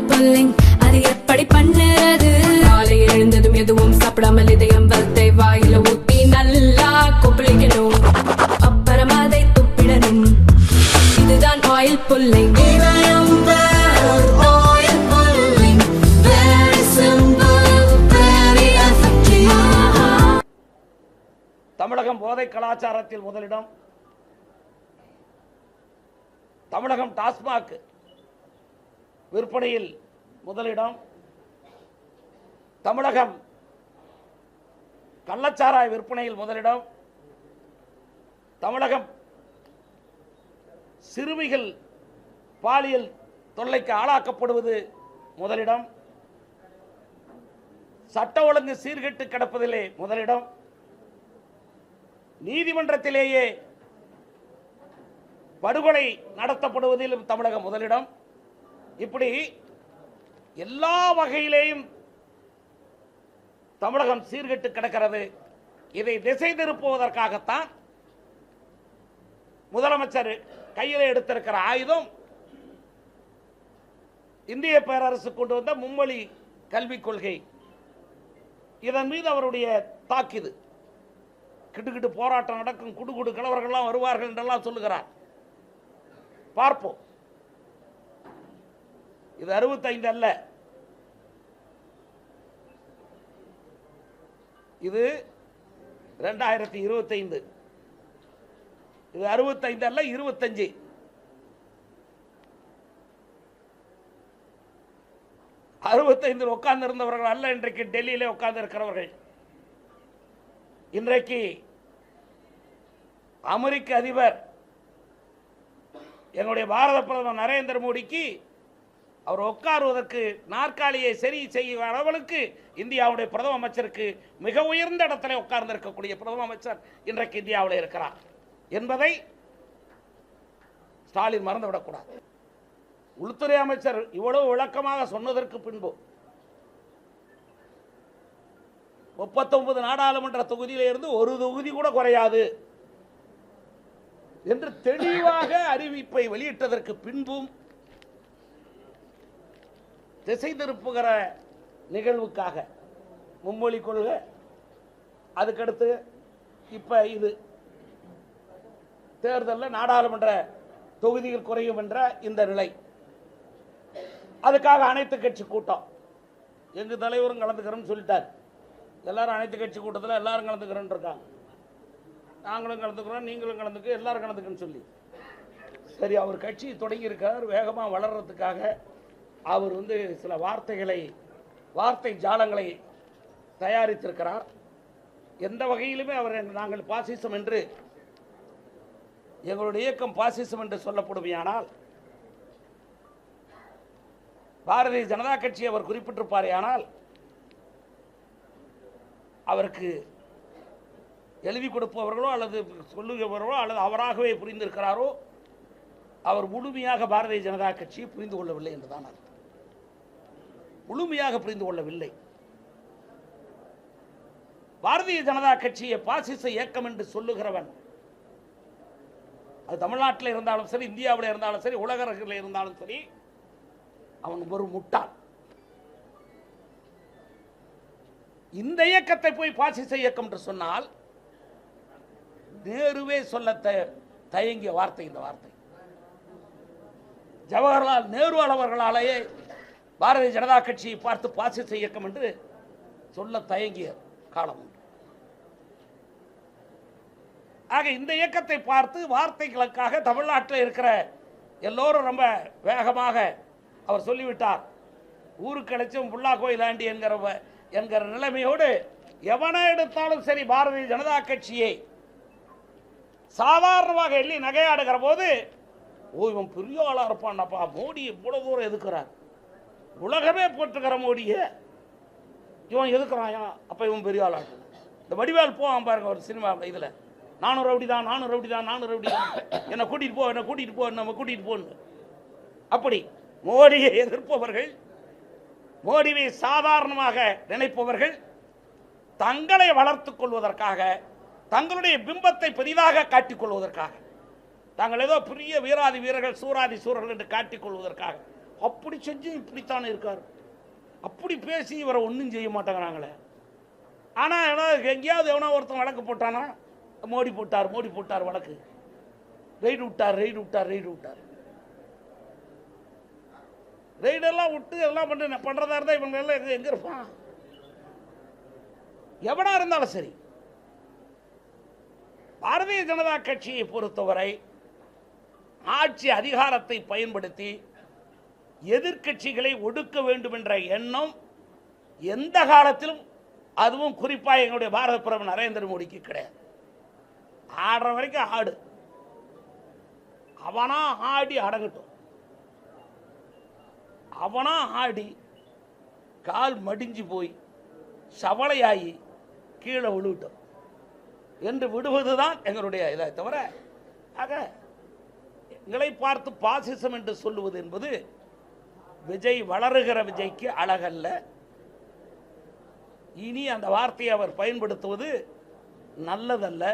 Oil pulling அது எப்படி பண்ணுறது? காலையில் எழுந்ததும் எதுவும் சாப்பிடாமல் இதயம் வளத்தை வாயில ஊத்தி நல்லா கொப்பளிக்கணும், அப்புறம் அதை துப்பிடணும். இதுதான் ஆயில் புல்லிங். தமிழகம் போதை கலாச்சாரத்தில் முதலிடம். தமிழகம் டாஸ்மாக் விற்பனையில் முதலிடம். தமிழகம் கள்ளச்சாராய விற்பனையில் முதலிடம். தமிழகம் சிறுமிகள் பாலியல் தொல்லைக்கு ஆளாக்கப்படுவது முதலிடம். சட்ட ஒழுங்கு சீர்கெட்டு கிடப்பதிலே முதலிடம். நீதிமன்றத்திலேயே படுகொலை நடத்தப்படுவதிலும் தமிழகம் முதலிடம். இப்படி எல்லா வகையிலேயும் தமிழகம் சீர்கெட்டு கிடக்கிறது. இதை திசை திருப்புவதற்காகத்தான் முதலமைச்சர் கையில் எடுத்திருக்கிற ஆயுதம் இந்திய பேரரசு கொண்டு வந்த மும்மொழி கல்விக் கொள்கை. இதன் மீது அவருடைய தாக்குது. கிட்டுக்கிட்டு போராட்டம் நடக்கும், குடுகுடு கலவர்கள்லாம் வருவார்கள் என்றெல்லாம் சொல்லுகிறார். பார்ப்போம். இது 65 அல்ல, இது 2025. இது 65 அல்ல, 25. உட்கார்ந்து இருந்தவர்கள் அல்ல இன்றைக்கு டெல்லியிலே உட்கார்ந்து இருக்கிறவர்கள். இன்றைக்கு அமெரிக்க அதிபர் என்னுடைய பாரத பிரதமர் நரேந்திர மோடிக்கு அவர் உட்காருவதற்கு நாற்காலியை சரி செய்யும் அளவுக்கு இந்தியாவுடைய பிரதம அமைச்சருக்கு மிக உயர்ந்த இடத்துல உட்கார்ந்து இருக்கக்கூடிய பிரதம அமைச்சர் இன்றைக்கு இந்தியாவில் இருக்கிறார் என்பதை ஸ்டாலின் மறந்துவிடக்கூடாது. உள்துறை அமைச்சர் இவ்வளவு விளக்கமாக சொன்னதற்கு பின்பு 39 நாடாளுமன்ற தொகுதியில இருந்து ஒரு தொகுதி கூட குறையாது என்று தெளிவாக அறிவிப்பை வெளியிட்டதற்கு பின்பும் திசை திருப்புகிற நிகழ்வுக்காக மும்மொழி கொள்கை, அதுக்கடுத்து இப்ப இது தேர்தலில் நாடாளுமன்ற தொகுதிகள் குறையும் என்ற இந்த நிலை, அதுக்காக அனைத்து கட்சி கூட்டம். எங்க தலைவரும் கலந்துக்கிறோம்னு சொல்லிட்டார். எல்லாரும் அனைத்து கட்சி கூட்டத்தில் எல்லாரும் கலந்துக்கிறோன்னு இருக்காங்க. நாங்களும் கலந்துக்கிறோம், நீங்களும் கலந்துக்க, எல்லாரும் கலந்துக்குன்னு சொல்லி சரி, அவர் கட்சி தொடங்கி இருக்கார். வேகமாக வளர்றதுக்காக அவர் சில வார்த்தை ஜாலங்களை தயாரித்திருக்கிறார். எந்த வகையிலுமே அவர் நாங்கள் பாசிசம் என்று, எங்களுடைய இயக்கம் பாசிசம் என்று சொல்லப்படுமையானால் பாரதிய ஜனதா கட்சி அவர் குறிப்பிட்டிருப்பாரே, ஆனால் அவருக்கு எழுதி கொடுப்பவர்களோ அல்லது சொல்லுகிறவர்களோ அல்லது அவராகவே புரிந்திருக்கிறாரோ, அவர் முழுமையாக பாரதிய ஜனதா கட்சியை புரிந்து கொள்ளவில்லை என்றுதான் அர்த்தம். முழுமையாக புரிந்து கொள்ளவில்லை. பாரதிய ஜனதா கட்சியை பாசிச இயக்கம் என்று சொல்லுகிறவன், அது தமிழ்நாட்டில் இருந்தாலும் சரி, இந்தியாவில் இருந்தாலும் சரி, உலக அரங்கில் இருந்தாலும் சரி, அவன் ஒரு முட்டாள். இந்த இயக்கத்தை போய் பாசிச இயக்கம் என்று சொன்னால் நேருவே சொல்ல தயங்கிய வார்த்தை இந்த வார்த்தை. ஜவஹர்லால் நேரு அவர்களாலேயே பாரதிய ஜனதா கட்சியை பார்த்து பாசிச இயக்கம் என்று சொல்ல தயங்கிய காலம் உண்டு. ஆக இந்த இயக்கத்தை பார்த்து வார்த்தைகளுக்காக தமிழ்நாட்டில் இருக்கிற எல்லோரும் ரொம்ப வேகமாக அவர் சொல்லிவிட்டார். ஊருக்கு அழைச்சும் புல்லா கோயிலாண்டி என்கிற நிலைமையோடு எவனை எடுத்தாலும் சரி பாரதிய ஜனதா கட்சியை சாதாரணமாக எள்ளி நகையாடுகிற போது, ஓ இவன் பெரிய ஆளா இருப்பான்ப்பா, மோடி இவ்வளவு தூரம் எதுக்குறார், உலகமே போட்டுக்கிற மோடியை இவன் எதுக்குறாயா, அப்ப இவன் பெரிய ஆளா. இந்த வடிவேல் போவான் பாருங்க ஒரு சினிமா இதுல, நானும் ரவுடி தான், என்னை கூட்டிட்டு போ நம்ம கூட்டிட்டு போன்னு. அப்படி மோடியை எதிர்ப்பவர்கள், மோடியை சாதாரணமாக நினைப்பவர்கள் தங்களை வளர்த்துக் கொள்வதற்காக, தங்களுடைய பிம்பத்தை பெரிதாக காட்டிக் கொள்வதற்காக, தாங்கள் ஏதோ பெரிய வீராதி வீரர்கள், சூராதி சூரர்கள் என்று காட்டிக் கொள்வதற்காக அப்படி செஞ்சு இப்படித்தான் இருக்கார். அப்படி பேசி இவரை ஒன்றும் செய்ய மாட்டேங்கிறாங்களே. ஆனால் எங்கேயாவது எவனோ ஒருத்தன் வழக்கு போட்டானா, மோடி போட்டார் வழக்கு, ரெய்டு விட்டார். ரெய்டெல்லாம் விட்டு எல்லாம் பண்ணுறதா இருந்தால் இவங்க எல்லாம் எங்கே இருப்பான்? எவனா இருந்தாலும் சரி, பாரதிய ஜனதா கட்சியை பொறுத்தவரை ஆட்சி அதிகாரத்தை பயன்படுத்தி எதிர்க்கட்சிகளை ஒடுக்க வேண்டும் என்ற எண்ணம் எந்த காலத்திலும், அதுவும் குறிப்பாக எங்களுடைய பாரத பிரதமர் நரேந்திர மோடிக்கு கிடையாது. ஆடுற வரைக்கும் ஆடு, அவனா ஆடி அடங்கட்டும், அவனா ஆடி கால் மடிஞ்சு போய் சவளையாகி கீழே விழுவிட்டோம் என்று விடுவதுதான் எங்களுடைய இதை தவிர, ஆக எங்களை பார்த்து பாசிசம் என்று சொல்லுவது என்பது விஜய், வளருகிற விஜய்க்கு அழகல்ல. இனி அந்த வார்த்தையை அவர் பயன்படுத்துவது நல்லதல்ல.